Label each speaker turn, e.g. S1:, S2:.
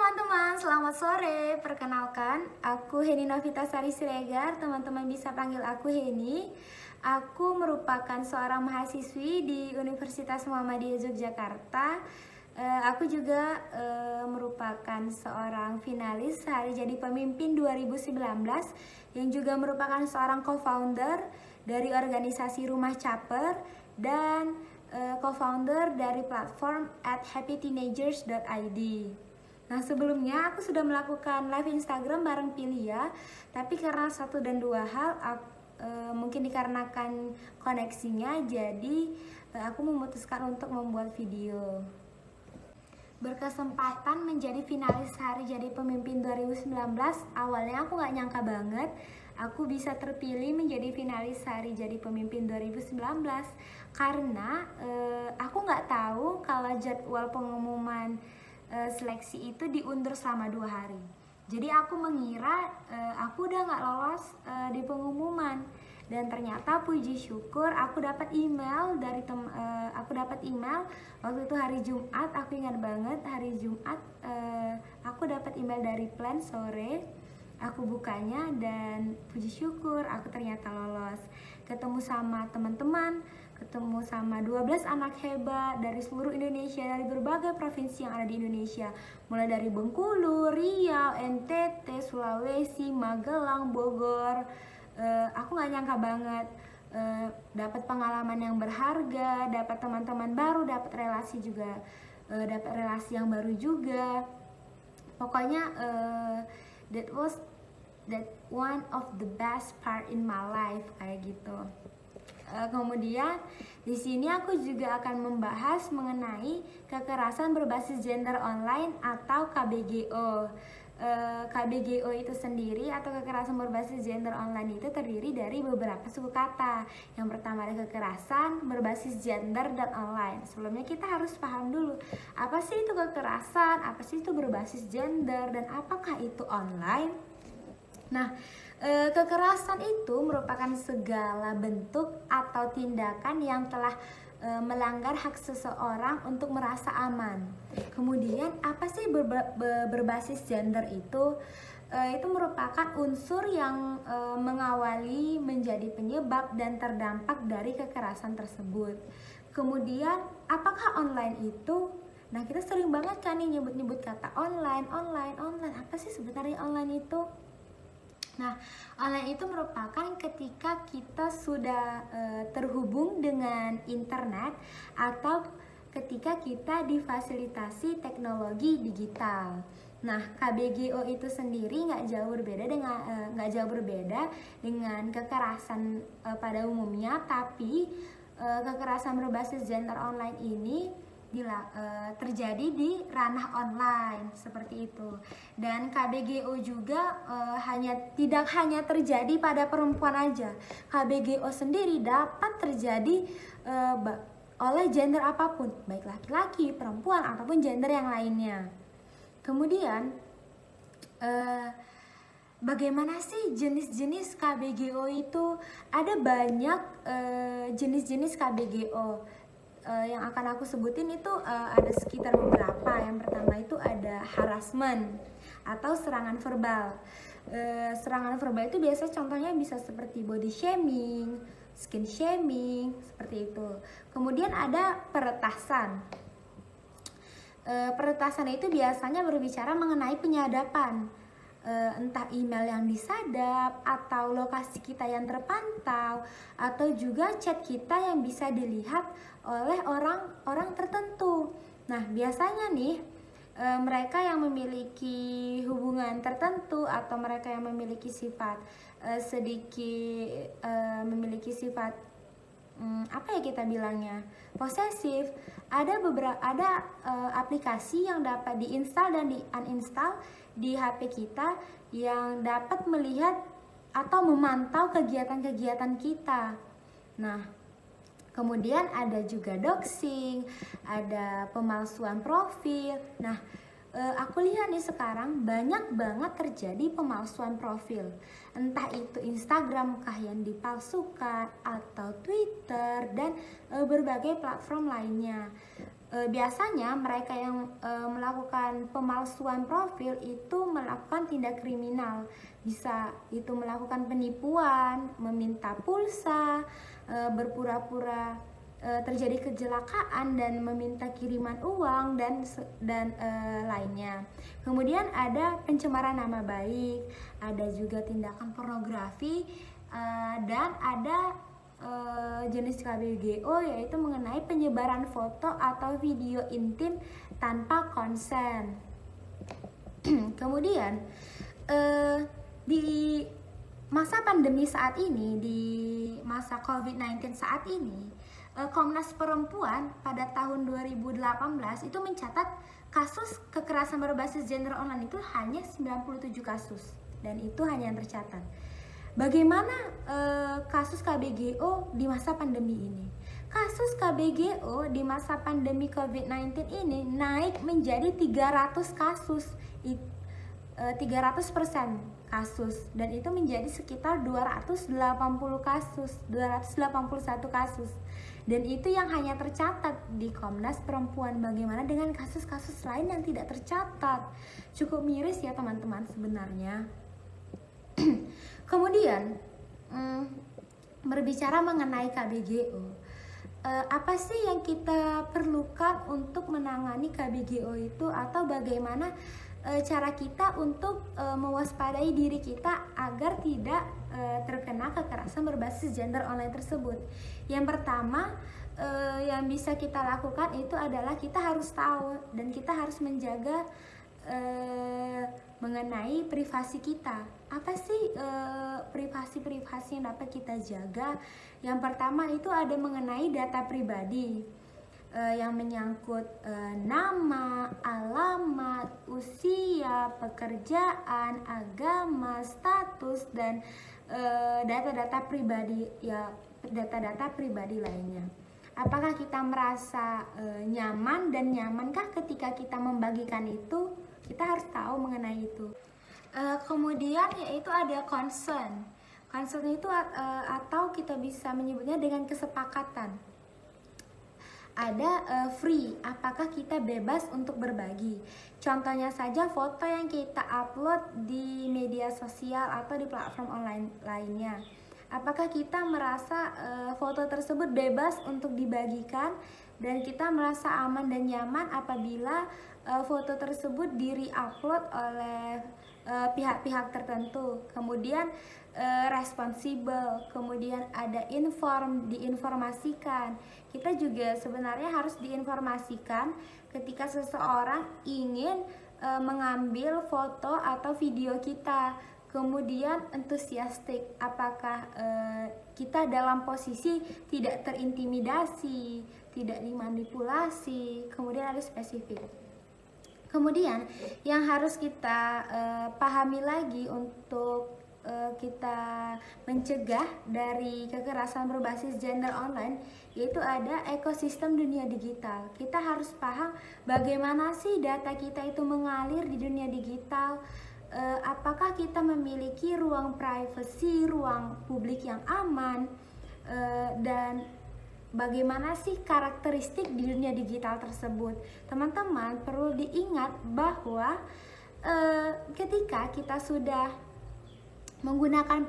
S1: teman-teman, selamat sore. Perkenalkan, aku Heni Novita Sari Siregar. Teman-teman bisa panggil aku Heni. Aku merupakan seorang mahasiswi di Universitas Muhammadiyah Yogyakarta. Aku juga merupakan seorang finalis Hari Jadi Pemimpin 2019 yang juga merupakan seorang co-founder dari organisasi Rumah Caper dan co-founder dari platform @happyteenagers.id. Nah, sebelumnya aku sudah melakukan live Instagram bareng Pilia, tapi karena satu dan dua hal, mungkin dikarenakan koneksinya, jadi aku memutuskan untuk membuat video. Berkesempatan menjadi finalis Hari Jadi Pemimpin 2019, awalnya aku gak nyangka banget aku bisa terpilih menjadi finalis Hari Jadi Pemimpin 2019 karena aku gak tahu kalau jadwal pengumuman seleksi itu diundur selama 2 hari. Jadi aku mengira aku udah gak lolos di pengumuman, dan ternyata puji syukur aku dapat email dari waktu itu hari Jumat. Aku ingat banget hari Jumat, aku dapat email dari Plan sore. Aku bukanya dan puji syukur aku ternyata lolos. Ketemu sama teman-teman, ketemu sama 12 anak hebat dari seluruh Indonesia, dari berbagai provinsi yang ada di Indonesia, mulai dari Bengkulu, Riau, NTT, Sulawesi, Magelang, Bogor. Aku gak nyangka banget dapat pengalaman yang berharga, dapat teman-teman baru, dapat relasi juga, dapat relasi yang baru juga. Pokoknya that one of the best part in my life, kayak gitu. Kemudian di sini aku juga akan membahas mengenai kekerasan berbasis gender online atau KBGO. KBGO itu sendiri atau kekerasan berbasis gender online itu terdiri dari beberapa suku kata. Yang pertama ada kekerasan berbasis gender dan online. Sebelumnya kita harus paham dulu, apa sih itu kekerasan, apa sih itu berbasis gender, dan apakah itu online. Nah, kekerasan itu merupakan segala bentuk atau tindakan yang telah melanggar hak seseorang untuk merasa aman. Kemudian apa sih berbasis gender itu? Itu merupakan unsur yang mengawali, menjadi penyebab dan terdampak dari kekerasan tersebut. Kemudian apakah online itu? Nah, kita sering banget kan nih nyebut-nyebut kata online. Apa sih sebenarnya online itu? Nah, online itu merupakan ketika kita sudah terhubung dengan internet atau ketika kita difasilitasi teknologi digital. Nah, KBGO itu sendiri nggak jauh berbeda dengan kekerasan pada umumnya, tapi kekerasan berbasis gender online ini terjadi di ranah online seperti itu. Dan KBGO juga tidak hanya terjadi pada perempuan aja. KBGO sendiri dapat terjadi oleh gender apapun, baik laki-laki, perempuan, ataupun gender yang lainnya. Kemudian bagaimana sih jenis-jenis KBGO itu? Ada banyak jenis-jenis KBGO. Yang akan aku sebutin itu ada sekitar beberapa. Yang pertama itu ada harassment atau serangan verbal. Serangan verbal itu biasanya contohnya bisa seperti body shaming, skin shaming, seperti itu. Kemudian ada peretasan. Peretasan itu biasanya berbicara mengenai penyadapan, entah email yang disadap, atau lokasi kita yang terpantau, atau juga chat kita yang bisa dilihat oleh orang tertentu. Nah, biasanya nih mereka yang memiliki hubungan tertentu atau mereka yang memiliki sifat apa ya kita bilangnya, posesif. Ada aplikasi yang dapat diinstal dan di uninstall di HP kita yang dapat melihat atau memantau kegiatan-kegiatan kita. Nah, kemudian ada juga doxing, ada pemalsuan profil. Nah, aku lihat nih sekarang banyak banget terjadi pemalsuan profil. Entah itu Instagram kah yang dipalsukan, atau Twitter, dan berbagai platform lainnya. Biasanya mereka yang melakukan pemalsuan profil itu melakukan tindak kriminal, bisa itu melakukan penipuan, meminta pulsa, berpura-pura terjadi kecelakaan dan meminta kiriman uang dan lainnya. Kemudian ada pencemaran nama baik, ada juga tindakan pornografi, dan ada jenis KBGO yaitu mengenai penyebaran foto atau video intim tanpa konsen. Kemudian di masa pandemi saat ini, di masa COVID-19 saat ini, Komnas Perempuan pada tahun 2018 itu mencatat kasus kekerasan berbasis gender online itu hanya 97 kasus, dan itu hanya yang tercatat. Bagaimana kasus KBGO di masa pandemi ini? Kasus KBGO di masa pandemi COVID-19 ini naik menjadi 300 kasus, 300% kasus, dan itu menjadi sekitar 280 kasus, 281 kasus. Dan itu yang hanya tercatat di Komnas Perempuan. Bagaimana dengan kasus-kasus lain yang tidak tercatat? Cukup miris ya teman-teman sebenarnya. Kemudian berbicara mengenai KBGO, apa sih yang kita perlukan untuk menangani KBGO itu, atau bagaimana cara kita untuk mewaspadai diri kita agar tidak terkena kekerasan berbasis gender online tersebut? Yang pertama yang bisa kita lakukan itu adalah kita harus tahu dan kita harus menjaga mengenai privasi kita. Apa sih privasi yang dapat kita jaga? Yang pertama itu ada mengenai data pribadi yang menyangkut nama, alamat, usia, pekerjaan, agama, status, dan data-data pribadi ya, data-data pribadi lainnya. Apakah kita merasa nyaman dan nyamankah ketika kita membagikan itu? Kita harus tahu mengenai itu. Kemudian yaitu ada concern. Concern itu atau kita bisa menyebutnya dengan kesepakatan. Ada free, apakah kita bebas untuk berbagi. Contohnya saja foto yang kita upload di media sosial atau di platform online lainnya. Apakah kita merasa foto tersebut bebas untuk dibagikan dan kita merasa aman dan nyaman apabila foto tersebut di-re-upload oleh pihak-pihak tertentu. Kemudian responsibel, kemudian ada diinformasikan. Kita juga sebenarnya harus diinformasikan ketika seseorang ingin mengambil foto atau video kita. Kemudian enthusiastic, apakah kita dalam posisi tidak terintimidasi, tidak dimanipulasi. Kemudian ada spesifik. Kemudian yang harus kita pahami lagi untuk kita mencegah dari kekerasan berbasis gender online, yaitu ada ekosistem dunia digital. Kita harus paham bagaimana sih data kita itu mengalir di dunia digital. Apakah kita memiliki ruang privacy, ruang publik yang aman, dan bagaimana sih karakteristik di dunia digital tersebut. Teman-teman perlu diingat bahwa ketika kita sudah menggunakan